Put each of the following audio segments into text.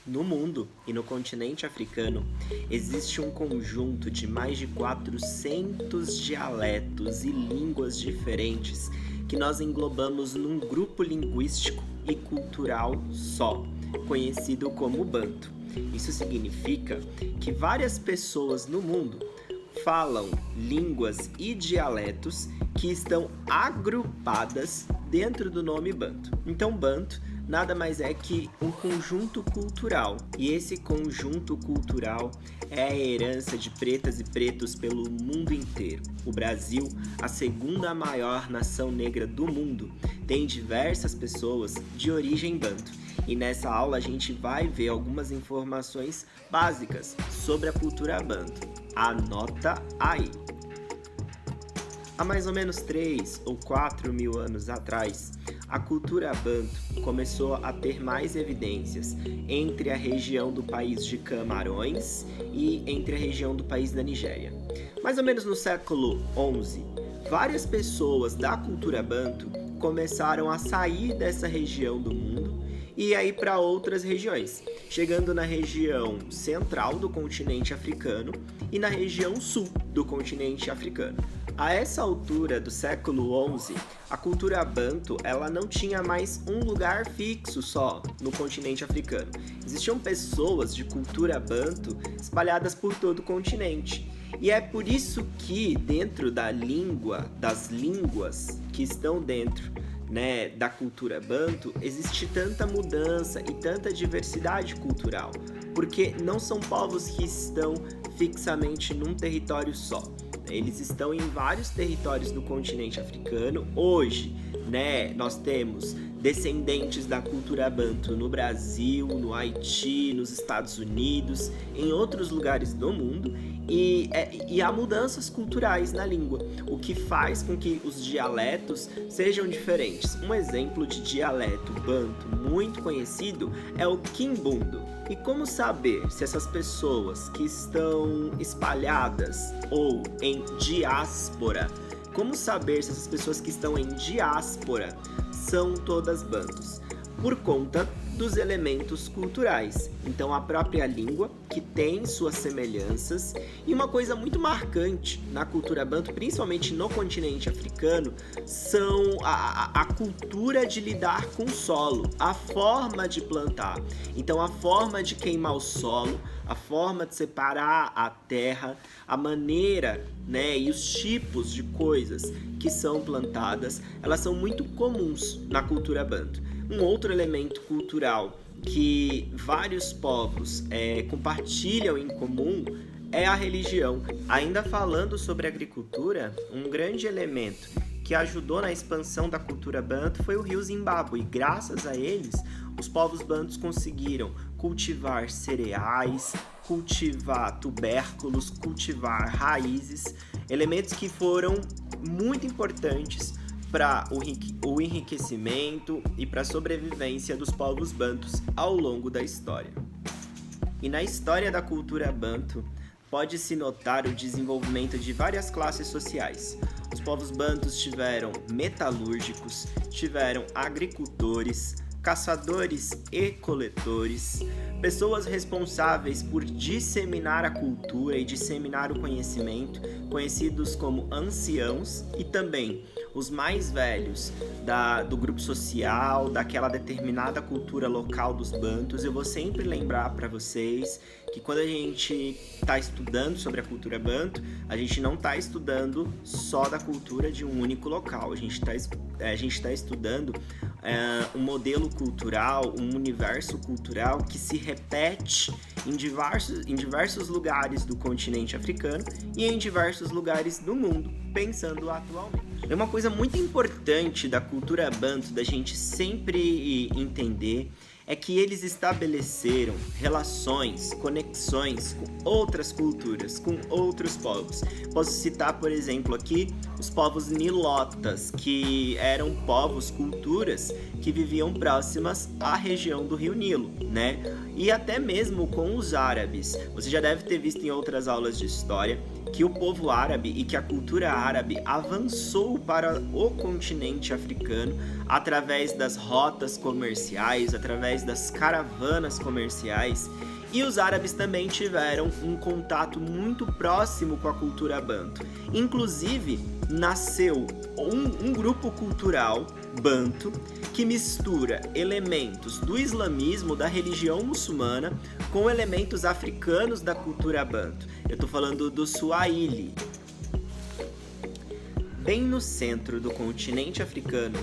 No mundo e no continente africano, existe um conjunto de mais de 400 dialetos e línguas diferentes que nós englobamos num grupo linguístico e cultural só, conhecido como Banto. Isso significa que várias pessoas no mundo falam línguas e dialetos que estão agrupadas dentro do nome Banto. Então, Banto nada mais é que um conjunto cultural. E esse conjunto cultural é a herança de pretas e pretos pelo mundo inteiro. O Brasil, a segunda maior nação negra do mundo, tem diversas pessoas de origem banto. E nessa aula a gente vai ver algumas informações básicas sobre a cultura banto. Anota aí! Há mais ou menos 3 ou 4 mil anos atrás, a cultura banto começou a ter mais evidências entre a região do país de Camarões e entre a região do país da Nigéria. Mais ou menos no século XI, várias pessoas da cultura banto começaram a sair dessa região do mundo e aí para outras regiões, chegando na região central do continente africano e na região sul do continente africano. A essa altura do século XI, a cultura banto ela não tinha mais um lugar fixo só no continente africano. Existiam pessoas de cultura banto espalhadas por todo o continente. E é por isso que dentro das línguas que estão dentro da cultura banto, existe tanta mudança e tanta diversidade cultural, porque não são povos que estão fixamente num território só. Eles estão em vários territórios do continente africano. Hoje, nós temos descendentes da cultura banto no Brasil, no Haiti, nos Estados Unidos, em outros lugares do mundo, e há mudanças culturais na língua, o que faz com que os dialetos sejam diferentes. Um exemplo de dialeto banto muito conhecido é o Kimbundo. E como saber se essas pessoas que estão espalhadas ou em diáspora, como saber se essas pessoas que estão em diáspora são todas bantos? Por conta dos elementos culturais. Então, a própria língua, que tem suas semelhanças, e uma coisa muito marcante na cultura banto, principalmente no continente africano, são a cultura de lidar com o solo, a forma de plantar. Então, a forma de queimar o solo, a forma de separar a terra, a maneira, e os tipos de coisas que são plantadas, elas são muito comuns na cultura banto. Um outro elemento cultural que vários povos compartilham em comum é a religião. Ainda falando sobre agricultura, um grande elemento que ajudou na expansão da cultura banto foi o rio Zimbábue. Graças a eles, os povos bantos conseguiram cultivar cereais, cultivar tubérculos, cultivar raízes, elementos que foram muito importantes para o enriquecimento e para a sobrevivência dos povos bantos ao longo da história. E na história da cultura banto, pode-se notar o desenvolvimento de várias classes sociais. Os povos bantos tiveram metalúrgicos, tiveram agricultores, caçadores e coletores, pessoas responsáveis por disseminar a cultura e disseminar o conhecimento, conhecidos como anciãos, e também os mais velhos do grupo social, daquela determinada cultura local dos bantos. Eu vou sempre lembrar para vocês que quando a gente está estudando sobre a cultura banto, a gente não está estudando só da cultura de um único local, a gente está estudando um modelo cultural, um universo cultural que se repete em diversos lugares do continente africano e em diversos lugares do mundo, pensando atualmente. É uma coisa muito importante da cultura banto, da gente sempre entender, é que eles estabeleceram relações, conexões com outras culturas, com outros povos. Posso citar, por exemplo, aqui os povos nilotas, que eram povos, culturas que viviam próximas à região do Rio Nilo, E até mesmo com os árabes. Você já deve ter visto em outras aulas de história que o povo árabe e que a cultura árabe avançou para o continente africano através das rotas comerciais, através das caravanas comerciais. E os árabes também tiveram um contato muito próximo com a cultura banto. Inclusive, nasceu um grupo cultural banto que mistura elementos do islamismo, da religião muçulmana, com elementos africanos da cultura banto. Eu estou falando do Swahili. Bem no centro do continente africano,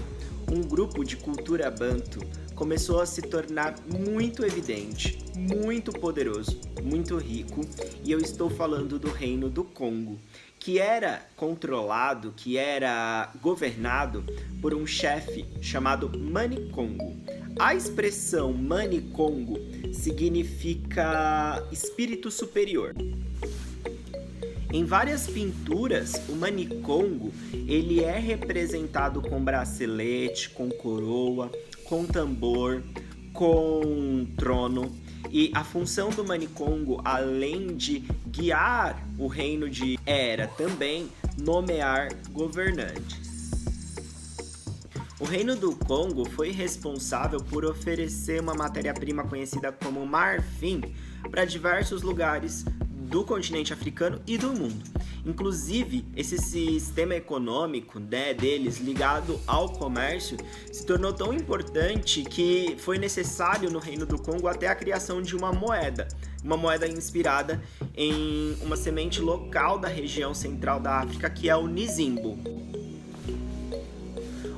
um grupo de cultura banto começou a se tornar muito evidente, muito poderoso, muito rico, e eu estou falando do Reino do Congo, que era controlado, que era governado por um chefe chamado Mani Congo. A expressão Mani Congo significa espírito superior. Em várias pinturas, o Mani Congo ele é representado com bracelete, com coroa, com tambor, com trono. E a função do Mani Congo, além de guiar o reino era também nomear governantes. O Reino do Congo foi responsável por oferecer uma matéria-prima conhecida como marfim para diversos lugares do continente africano e do mundo. Inclusive, esse sistema econômico deles ligado ao comércio se tornou tão importante que foi necessário no Reino do Congo até a criação de uma moeda inspirada em uma semente local da região central da África, que é o nizimbo.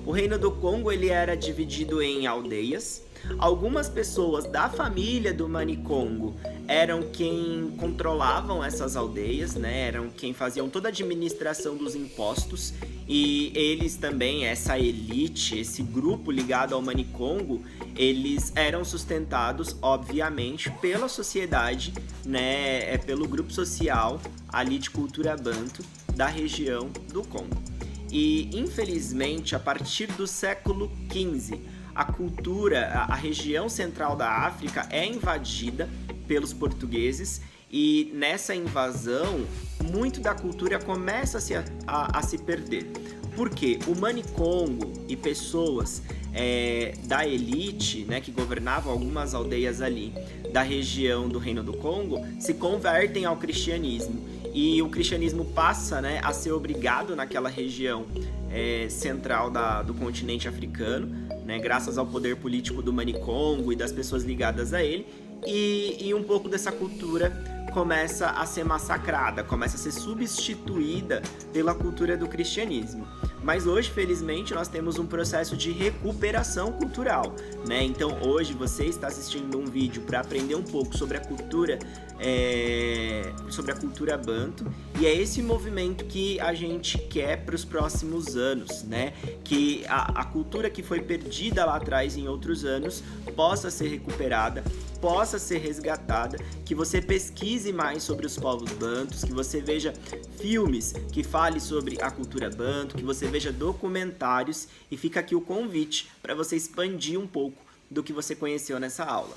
O Reino do Congo ele era dividido em aldeias. Algumas pessoas da família do Mani Congo eram quem controlavam essas aldeias, eram quem faziam toda a administração dos impostos, e eles também, essa elite, esse grupo ligado ao Mani Congo, eles eram sustentados, obviamente, pela sociedade, pelo grupo social ali de cultura banto da região do Congo. E, infelizmente, a partir do século XV, a região central da África é invadida pelos portugueses, e nessa invasão, muito da cultura começa a se perder. Porque o Mani Congo e pessoas da elite, que governavam algumas aldeias ali da região do Reino do Congo, se convertem ao cristianismo. E o cristianismo passa a ser obrigado naquela região central do continente africano, graças ao poder político do Mani Congo e das pessoas ligadas a ele, e um pouco dessa cultura começa a ser massacrada, começa a ser substituída pela cultura do cristianismo. Mas hoje, felizmente, nós temos um processo de recuperação cultural, Então, hoje você está assistindo um vídeo para aprender um pouco sobre a cultura banto, e é esse movimento que a gente quer para os próximos anos, Que a cultura que foi perdida lá atrás em outros anos possa ser recuperada, possa ser resgatada, que você pesquise mais sobre os povos bantos, que você veja filmes que falem sobre a cultura banto, que você veja documentários, e fica aqui o convite para você expandir um pouco do que você conheceu nessa aula.